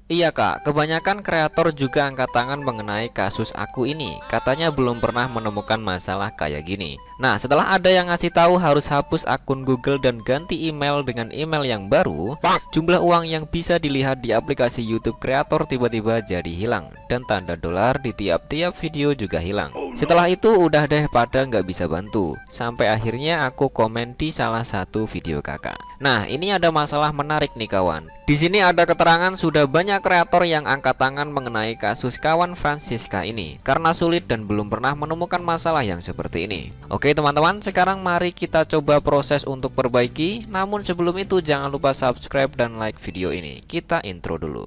Iya kak, kebanyakan kreator juga angkat tangan mengenai kasus aku ini. Katanya belum pernah menemukan masalah kayak gini. Nah, setelah ada yang ngasih tahu harus hapus akun Google dan ganti email dengan email yang baru, jumlah uang yang bisa dilihat di aplikasi YouTube kreator tiba-tiba jadi hilang. Dan tanda dolar di tiap-tiap video juga hilang. Setelah itu udah deh pada nggak bisa bantu. Sampai akhirnya aku komen di salah satu video kakak. Nah, ini ada masalah menarik nih kawan. Di sini ada keterangan sudah banyak kreator yang angkat tangan mengenai kasus kawan Francisca ini karena sulit dan belum pernah menemukan masalah yang seperti ini. Oke teman-teman, sekarang mari kita coba proses untuk perbaiki. Namun sebelum itu jangan lupa subscribe dan like video ini. Kita intro dulu.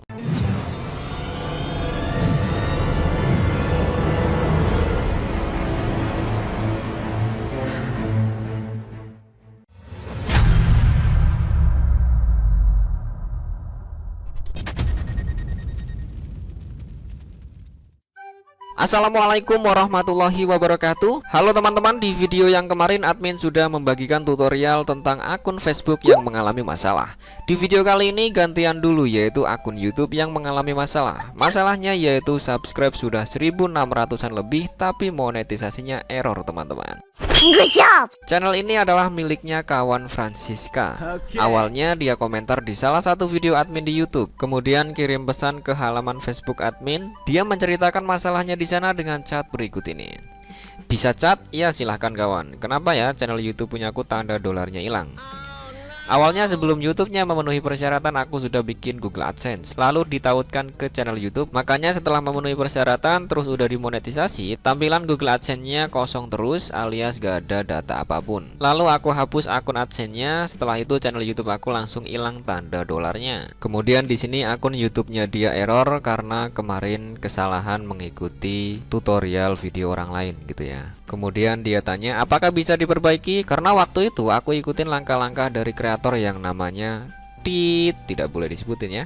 Assalamualaikum warahmatullahi wabarakatuh. Halo teman-teman, di video yang kemarin admin sudah membagikan tutorial tentang akun Facebook yang mengalami masalah. Di video kali ini gantian dulu, yaitu akun YouTube yang mengalami masalah. Masalahnya yaitu subscribe sudah 1600-an lebih tapi monetisasinya error teman-teman. Good job. Channel ini adalah miliknya kawan Francisca. Awalnya dia komentar di salah satu video admin di YouTube, kemudian kirim pesan ke halaman Facebook admin. Dia menceritakan masalahnya di sana dengan chat berikut ini. Bisa chat? Ya silahkan kawan. Kenapa ya channel YouTube punyaku tanda dolarnya hilang? Awalnya sebelum YouTube-nya memenuhi persyaratan, aku sudah bikin Google AdSense, lalu ditautkan ke channel YouTube. Makanya setelah memenuhi persyaratan terus udah dimonetisasi, tampilan Google AdSense-nya kosong terus alias gak ada data apapun. Lalu aku hapus akun AdSense-nya. Setelah itu channel YouTube aku langsung hilang tanda dolarnya. Kemudian di sini akun YouTube-nya dia error karena kemarin kesalahan mengikuti tutorial video orang lain gitu ya. Kemudian dia tanya apakah bisa diperbaiki, karena waktu itu aku ikutin langkah-langkah dari kreator yang namanya tidak boleh disebutin ya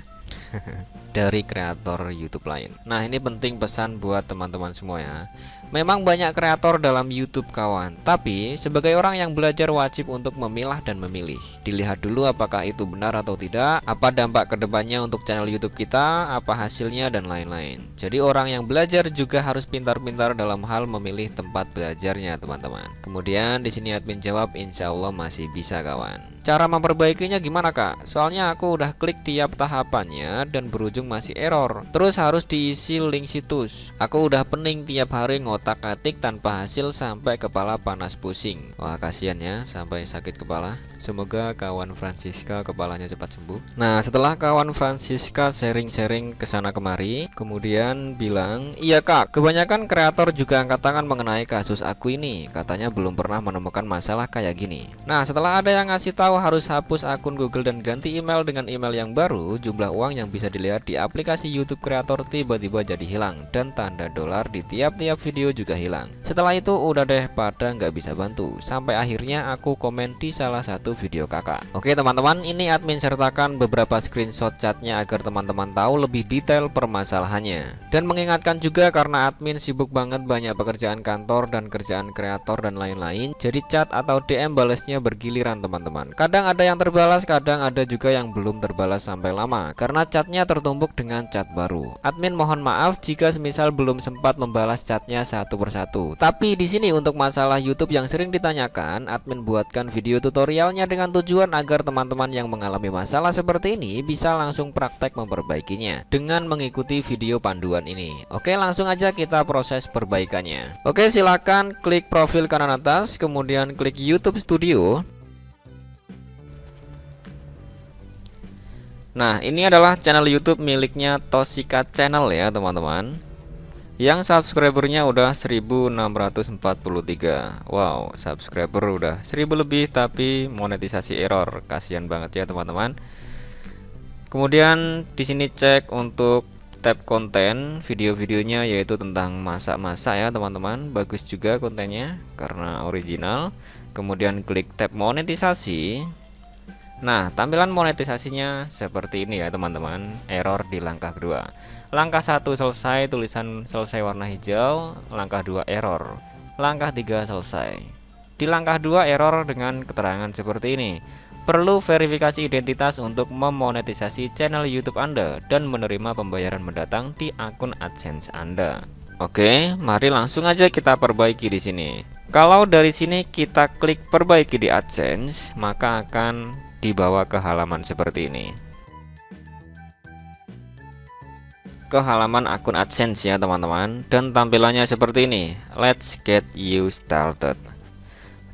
dari kreator YouTube lain. Nah ini penting pesan buat teman-teman semua ya. Memang banyak kreator dalam YouTube kawan, tapi sebagai orang yang belajar wajib untuk memilah dan memilih. Dilihat dulu apakah itu benar atau tidak, apa dampak kedepannya untuk channel YouTube kita, apa hasilnya dan lain-lain. Jadi orang yang belajar juga harus pintar-pintar dalam hal memilih tempat belajarnya teman-teman. Kemudian di sini admin jawab insya Allah masih bisa kawan. Cara memperbaikinya gimana kak? Soalnya aku udah klik tiap tahapannya dan berujung masih error. Terus harus diisi link situs. Aku udah pening tiap hari ngotak-atik tanpa hasil sampai kepala panas pusing. Wah kasihan ya sampai sakit kepala. Semoga kawan Francisca kepalanya cepat sembuh. Nah setelah kawan Francisca sharing-sharing kesana kemari, kemudian bilang, iya kak, kebanyakan kreator juga angkat tangan mengenai kasus aku ini. Katanya belum pernah menemukan masalah kayak gini. Nah setelah ada yang ngasih tahu harus hapus akun Google dan ganti email dengan email yang baru, jumlah uang yang bisa dilihat di aplikasi YouTube kreator tiba-tiba jadi hilang dan tanda dolar di tiap-tiap video juga hilang. Setelah itu udah deh pada nggak bisa bantu, sampai akhirnya aku komen di salah satu video kakak. Oke teman-teman, ini admin sertakan beberapa screenshot chatnya agar teman-teman tahu lebih detail permasalahannya, dan mengingatkan juga karena admin sibuk banget banyak pekerjaan kantor dan kerjaan kreator dan lain-lain, jadi chat atau DM balesnya bergiliran teman-teman. Kadang ada yang terbalas, kadang ada juga yang belum terbalas sampai lama karena chatnya tertumpuk dengan chat baru. Admin mohon maaf jika semisal belum sempat membalas chatnya satu persatu. Tapi di sini untuk masalah YouTube yang sering ditanyakan, admin buatkan video tutorialnya dengan tujuan agar teman-teman yang mengalami masalah seperti ini bisa langsung praktek memperbaikinya dengan mengikuti video panduan ini. Oke, langsung aja kita proses perbaikannya. Oke, silakan klik profil kanan atas, kemudian klik YouTube Studio. Nah ini adalah channel YouTube miliknya Toshika Channel ya teman-teman, yang subscribernya udah 1643. Wow, subscriber udah 1000 lebih tapi monetisasi error. Kasihan banget ya teman-teman. Kemudian di sini cek untuk tab konten video-videonya, yaitu tentang masak-masak ya teman-teman. Bagus juga kontennya karena original. Kemudian klik tab monetisasi. Nah tampilan monetisasinya seperti ini ya teman-teman. Error di langkah kedua. Langkah 1 selesai, tulisan selesai warna hijau. Langkah 2 error. Langkah 3 selesai. Di langkah 2 error dengan keterangan seperti ini. perlu verifikasi identitas untuk memonetisasi channel YouTube Anda dan menerima pembayaran mendatang di akun AdSense Anda. Oke, mari langsung aja kita perbaiki di sini. Kalau dari sini kita klik perbaiki di AdSense, maka akan dibawa ke halaman seperti ini. Ke halaman akun AdSense ya teman-teman, dan tampilannya seperti ini. Let's get you started.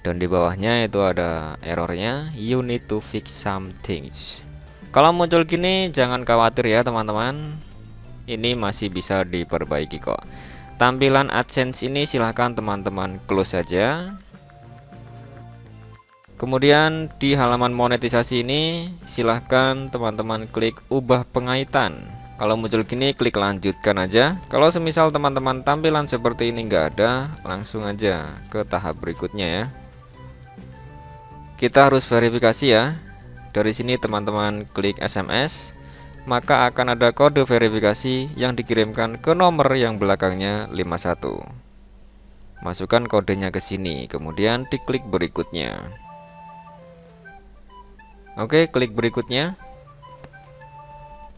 Dan di bawahnya itu ada errornya, you need to fix some things. Kalau muncul gini jangan khawatir ya teman-teman, ini masih bisa diperbaiki kok. Tampilan AdSense ini silahkan teman-teman close saja. Kemudian di halaman monetisasi ini silahkan teman-teman klik ubah pengaitan. Kalau muncul gini klik lanjutkan aja. Kalau semisal teman-teman tampilan seperti ini nggak ada, langsung aja ke tahap berikutnya ya. Kita harus verifikasi ya. Dari sini teman-teman klik SMS, maka akan ada kode verifikasi yang dikirimkan ke nomor yang belakangnya 51. Masukkan kodenya ke sini, kemudian diklik berikutnya. Oke, klik berikutnya.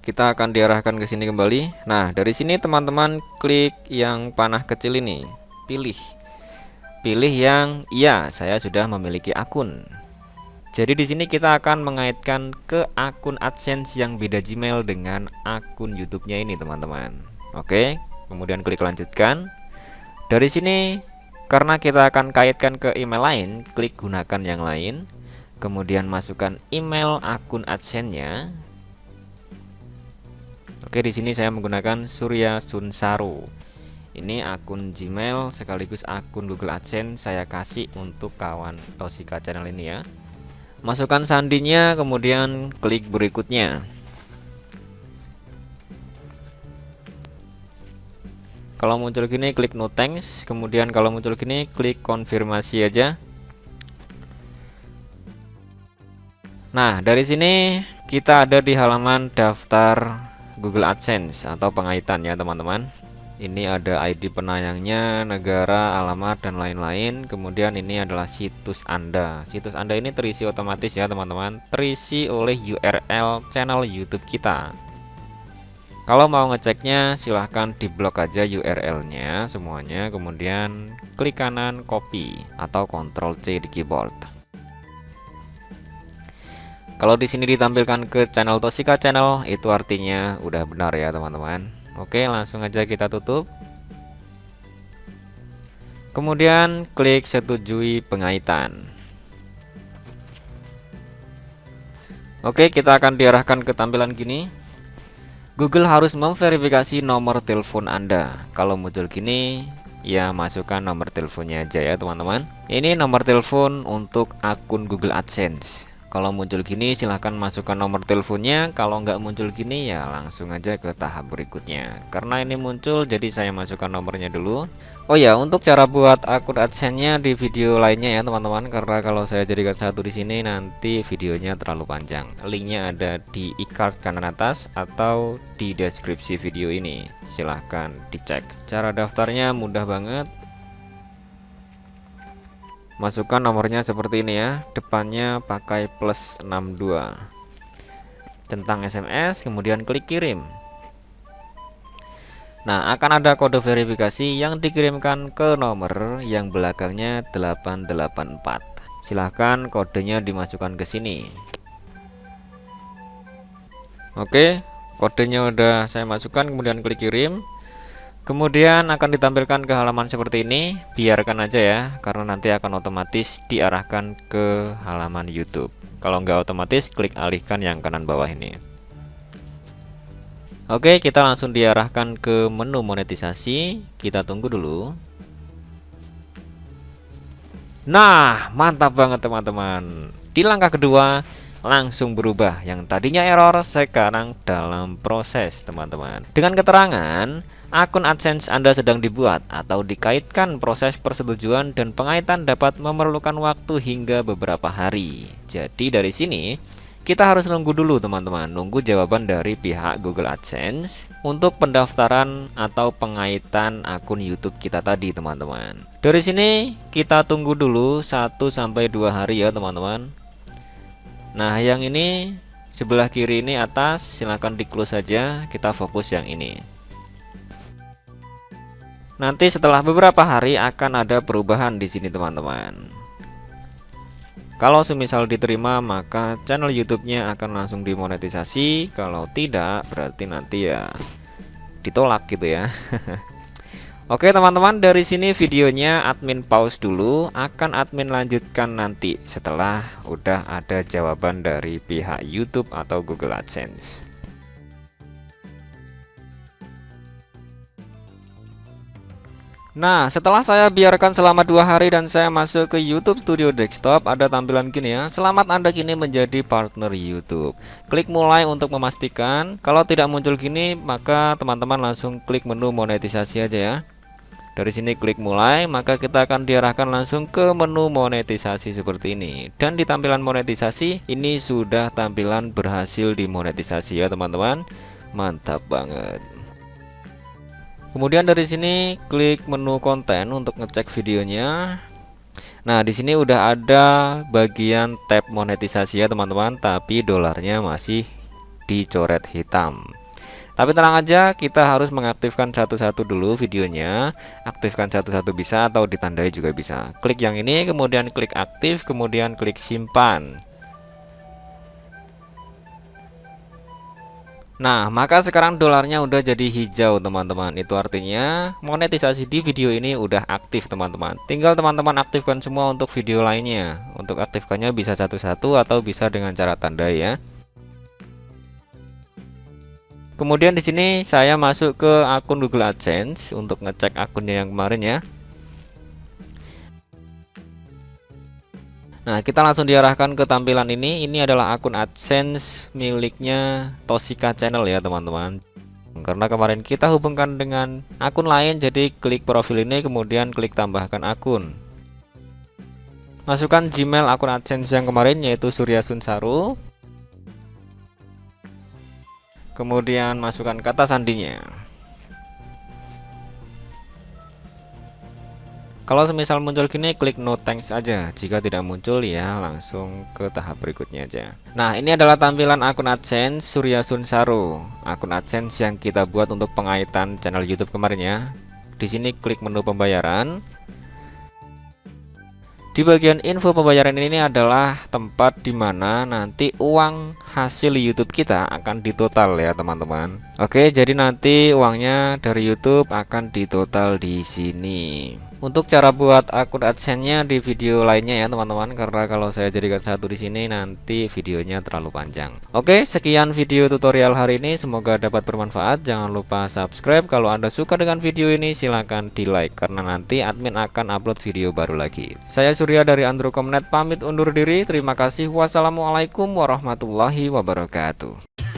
Kita akan diarahkan ke sini kembali. Nah, dari sini teman-teman klik yang panah kecil ini, pilih yang iya, saya sudah memiliki akun. Jadi di sini kita akan mengaitkan ke akun AdSense yang beda Gmail dengan akun YouTube-nya ini, teman-teman. Oke, kemudian klik lanjutkan. Dari sini karena kita akan kaitkan ke email lain, klik gunakan yang lain. Kemudian masukkan email akun AdSense-nya. Oke, di sini saya menggunakan Surya Sunsaro. Ini akun Gmail sekaligus akun Google AdSense saya kasih untuk kawan Tosika channel ini ya. Masukkan sandinya, kemudian klik berikutnya. Kalau muncul gini klik no thanks, kemudian kalau muncul gini klik konfirmasi aja. Nah, dari sini kita ada di halaman daftar Google AdSense atau pengaitan ya teman-teman. Ini ada ID penayangnya, negara, alamat, dan lain-lain. Kemudian ini adalah situs Anda. Situs Anda ini terisi otomatis ya teman-teman, terisi oleh URL channel YouTube kita. Kalau mau ngeceknya silahkan diblok aja URL-nya semuanya. Kemudian klik kanan copy atau Ctrl C di keyboard. Kalau di sini ditampilkan ke channel Tosika channel, itu artinya udah benar ya teman-teman. Oke, langsung aja kita tutup. Kemudian klik setujui pengaitan. Oke, kita akan diarahkan ke tampilan gini. Google harus memverifikasi nomor telepon Anda. Kalau muncul gini, ya masukkan nomor teleponnya aja ya teman-teman. Ini nomor telepon untuk akun Google AdSense. Kalau muncul gini silahkan masukkan nomor teleponnya. Kalau nggak muncul gini ya langsung aja ke tahap berikutnya. Karena ini muncul jadi saya masukkan nomornya dulu. Oh ya, untuk cara buat akun AdSense-nya di video lainnya ya teman-teman. Karena kalau saya jadikan satu di sini nanti videonya terlalu panjang. Linknya ada di e-card kanan atas atau di deskripsi video ini. Silahkan dicek. Cara daftarnya mudah banget. Masukkan nomornya seperti ini ya, depannya pakai plus 62. Centang SMS, kemudian klik kirim. Nah, akan ada kode verifikasi yang dikirimkan ke nomor yang belakangnya 884. Silahkan kodenya dimasukkan ke sini. Oke, kodenya udah saya masukkan, kemudian klik kirim. Kemudian akan ditampilkan ke halaman seperti ini. Biarkan aja ya, karena nanti akan otomatis diarahkan ke halaman YouTube. Kalau nggak otomatis, klik alihkan yang kanan bawah ini. Oke, kita langsung diarahkan ke menu monetisasi. Kita tunggu dulu. Nah, mantap banget teman-teman. Di langkah kedua langsung berubah. Yang tadinya error sekarang dalam proses teman-teman. Dengan keterangan akun AdSense Anda sedang dibuat atau dikaitkan, proses persetujuan dan pengaitan dapat memerlukan waktu hingga beberapa hari. Jadi dari sini kita harus nunggu dulu teman-teman, nunggu jawaban dari pihak Google AdSense untuk pendaftaran atau pengaitan akun YouTube kita tadi teman-teman. Dari sini kita tunggu dulu 1-2 hari ya teman-teman. Nah, yang ini sebelah kiri ini atas, silahkan di close saja, kita fokus yang ini. Nanti setelah beberapa hari akan ada perubahan di sini teman-teman. Kalau semisal diterima, maka channel YouTube-nya akan langsung dimonetisasi. Kalau tidak, berarti nanti ya ditolak gitu ya. Oke teman-teman, dari sini videonya admin pause dulu, akan admin lanjutkan nanti setelah udah ada jawaban dari pihak YouTube atau Google AdSense. Nah, setelah saya biarkan selama 2 hari dan saya masuk ke YouTube Studio Desktop, ada tampilan gini ya. Selamat Anda kini menjadi partner YouTube. Klik mulai untuk memastikan. Kalau tidak muncul gini, maka teman-teman langsung klik menu monetisasi aja ya. Dari sini klik mulai, maka kita akan diarahkan langsung ke menu monetisasi seperti ini. Dan di tampilan monetisasi, ini sudah tampilan berhasil dimonetisasi ya teman-teman. Mantap banget. Kemudian dari sini klik menu konten untuk ngecek videonya. Nah, di sini udah ada bagian tab monetisasi ya teman-teman, tapi dolarnya masih dicoret hitam. Tapi tenang aja, kita harus mengaktifkan satu-satu dulu videonya. Aktifkan satu-satu bisa atau ditandai juga bisa. Klik yang ini, kemudian klik aktif, kemudian klik simpan. Nah, maka sekarang dolarnya udah jadi hijau teman-teman. Itu artinya monetisasi di video ini udah aktif teman-teman. Tinggal teman-teman aktifkan semua untuk video lainnya. Untuk aktifkannya bisa satu-satu atau bisa dengan cara tanda ya. Kemudian di sini saya masuk ke akun Google AdSense untuk ngecek akunnya yang kemarin ya. Nah, kita langsung diarahkan ke tampilan ini. Ini adalah akun AdSense miliknya Toshika Channel ya teman-teman. Karena kemarin kita hubungkan dengan akun lain, jadi klik profil ini kemudian klik tambahkan akun. Masukkan Gmail akun AdSense yang kemarin yaitu Surya Sunsaru. Kemudian masukkan kata sandinya. Kalau semisal muncul gini, klik no thanks aja. Jika tidak muncul ya langsung ke tahap berikutnya aja. Nah, ini adalah tampilan akun AdSense Surya Sunsaru, akun AdSense yang kita buat untuk pengaitan channel YouTube kemarin ya. Di sini klik menu pembayaran. Di bagian info pembayaran ini adalah tempat dimana nanti uang hasil YouTube kita akan ditotal ya teman-teman. Oke, jadi nanti uangnya dari YouTube akan ditotal di sini. Untuk cara buat akun AdSense-nya di video lainnya ya teman-teman, karena kalau saya jadikan satu di sini nanti videonya terlalu panjang. Oke, sekian video tutorial hari ini, semoga dapat bermanfaat. Jangan lupa subscribe. Kalau Anda suka dengan video ini silahkan di like, karena nanti admin akan upload video baru lagi. Saya Surya dari Androcom.net pamit undur diri. Terima kasih. Wassalamualaikum warahmatullahi wabarakatuh.